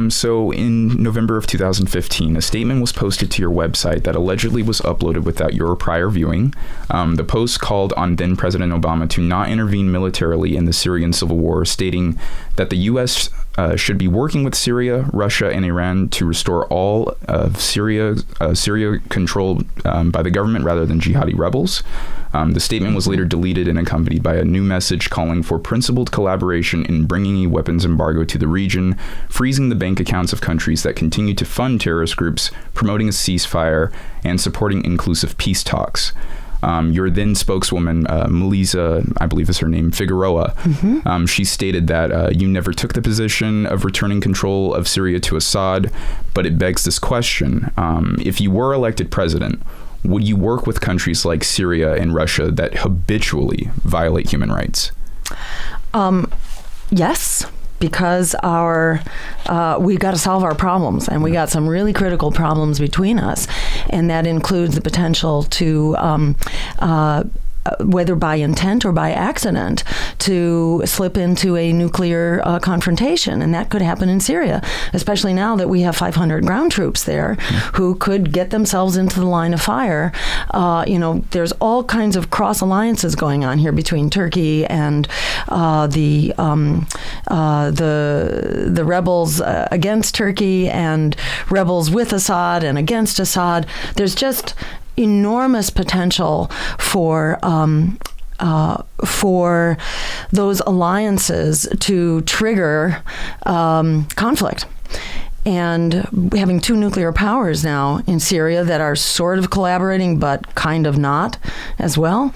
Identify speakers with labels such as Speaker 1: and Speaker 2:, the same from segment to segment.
Speaker 1: So in November of 2015, a statement was posted to your website that allegedly was uploaded without your prior viewing. The post called on then President Obama to not intervene militarily in the Syrian civil war, stating that the U.S. Should be working with Syria, Russia, and Iran to restore all of Syria controlled by the government rather than jihadi rebels. The statement was later deleted and accompanied by a new message calling for principled collaboration in bringing a weapons embargo to the region, freezing the bank accounts of countries that continue to fund terrorist groups, promoting a ceasefire, and supporting inclusive peace talks. Your then spokeswoman, Melissa, I believe is her name, Figueroa, she stated that you never took the position of returning control of Syria to Assad, but it begs this question. If you were elected president, would you work with countries like Syria and Russia that habitually violate human rights?
Speaker 2: Yes. Because we've got to solve our problems, and we got some really critical problems between us, and that includes the potential to whether by intent or by accident, to slip into a nuclear confrontation. And that could happen in Syria, especially now that we have 500 ground troops there who could get themselves into the line of fire. There's all kinds of cross alliances going on here between Turkey and the rebels against Turkey and rebels with Assad and against Assad. There's just enormous potential for those alliances to trigger conflict. And having two nuclear powers now in Syria that are sort of collaborating, but kind of not as well.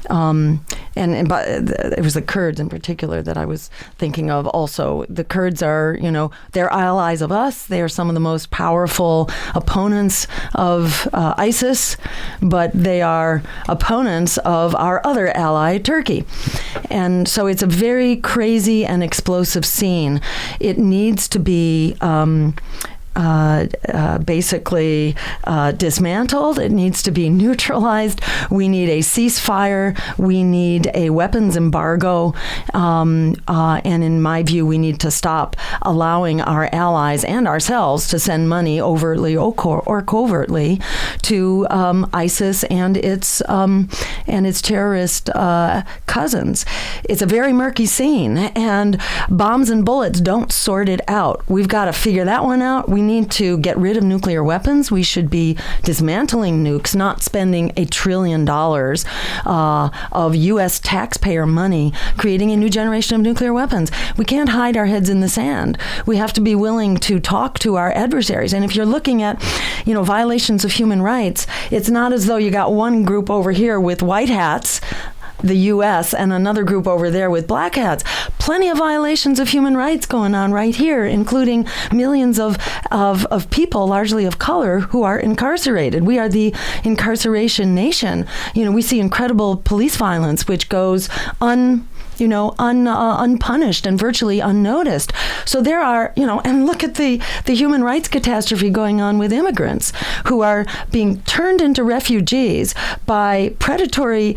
Speaker 2: But it was the Kurds in particular that I was thinking of also. The Kurds are, they're allies of us. They are some of the most powerful opponents of ISIS, but they are opponents of our other ally, Turkey. And so it's a very crazy and explosive scene. It needs to be basically dismantled. It needs to be neutralized. We need a ceasefire. We need a weapons embargo. And in my view, we need to stop allowing our allies and ourselves to send money overtly or covertly to ISIS and its terrorist cousins. It's a very murky scene, and bombs and bullets don't sort it out. We've got to figure that one out. We need to get rid of nuclear weapons. We should be dismantling nukes, not spending $1 trillion of U.S. taxpayer money creating a new generation of nuclear weapons. We can't hide our heads in the sand. We have to be willing to talk to our adversaries. And if you're looking at, violations of human rights, it's not as though you got one group over here with white hats, the U.S., and another group over there with black hats. Plenty of violations of human rights going on right here, including millions of people, largely of color, who are incarcerated. We are the incarceration nation. We see incredible police violence, which goes unpunished and virtually unnoticed. So there are, and look at the human rights catastrophe going on with immigrants who are being turned into refugees by predatory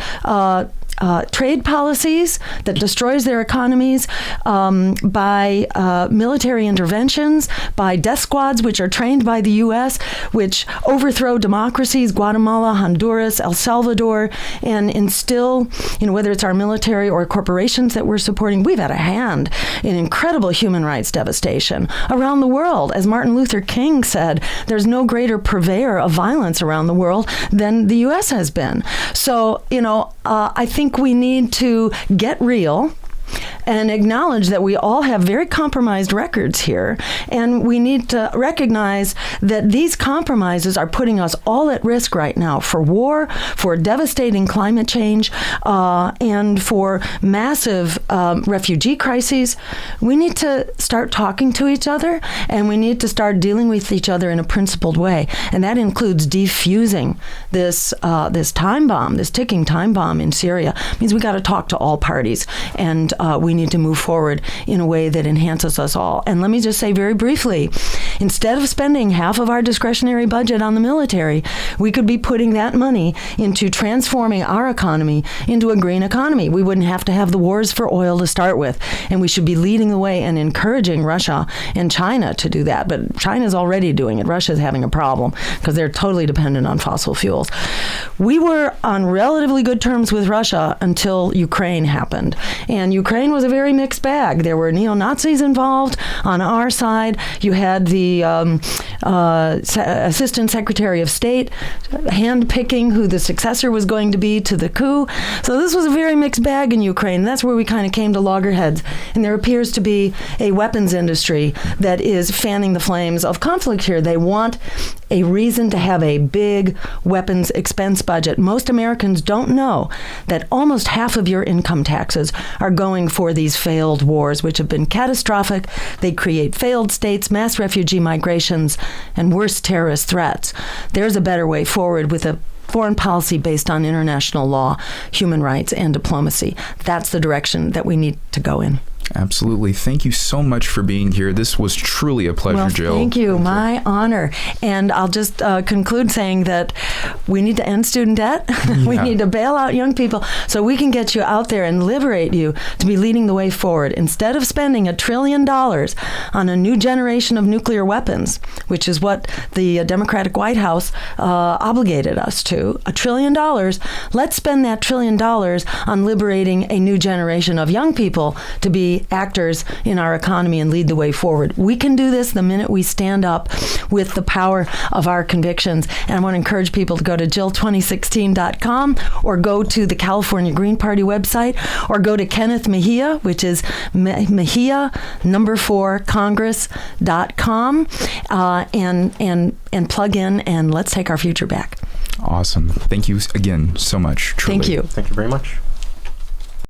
Speaker 2: trade policies that destroys their economies, by military interventions, by death squads which are trained by the U.S., which overthrow democracies, Guatemala, Honduras, El Salvador, and instill, whether it's our military or corporations that we're supporting, we've had a hand in incredible human rights devastation around the world. As Martin Luther King said, there's no greater purveyor of violence around the world than the U.S. has been. So, I think we need to get real and acknowledge that we all have very compromised records here, and we need to recognize that these compromises are putting us all at risk right now for war, for devastating climate change, and for massive refugee crises. We need to start talking to each other, and we need to start dealing with each other in a principled way, and that includes defusing this time bomb, this ticking time bomb in Syria. It means we got to talk to all parties, and we need to move forward in a way that enhances us all. And let me just say very briefly, Instead of spending half of our discretionary budget on the military, we could be putting that money into transforming our economy into a green economy. We wouldn't have to have the wars for oil to start with, and we should be leading the way and encouraging Russia and China to do that. But China's already doing it. Russia's having a problem because they're totally dependent on fossil fuels. We were on relatively good terms with Russia until Ukraine happened. And Ukraine was a very mixed bag. There were neo-Nazis involved on our side. You had the Assistant Secretary of State hand-picking who the successor was going to be to the coup. So this was a very mixed bag in Ukraine. That's where we kind of came to loggerheads. And there appears to be a weapons industry that is fanning the flames of conflict here. They want a reason to have a big weapons expense budget. Most Americans don't know that almost half of your income taxes are going for these failed wars, which have been catastrophic. They create failed states, mass refugee migrations, and worse, terrorist threats. There's a better way forward with a foreign policy based on international law, human rights, and diplomacy. That's the direction that we need to go in.
Speaker 1: Absolutely. Thank you so much for being here. This was truly a pleasure, Jill.
Speaker 2: Thank you. My honor. And I'll just conclude saying that we need to end student debt. We need to bail out young people so we can get you out there and liberate you to be leading the way forward. Instead of spending $1 trillion on a new generation of nuclear weapons, which is what the Democratic White House obligated us to, $1 trillion, let's spend that $1 trillion on liberating a new generation of young people to be actors in our economy and lead the way forward. We can do this the minute we stand up with the power of our convictions. And I want to encourage people to go to Jill2016.com or go to the California Green Party website or go to Kenneth Mejia, which is Mejia4Congress.com and plug in and let's take our future back.
Speaker 1: Awesome. Thank you again so much. Truly.
Speaker 2: Thank you.
Speaker 3: Thank you very much.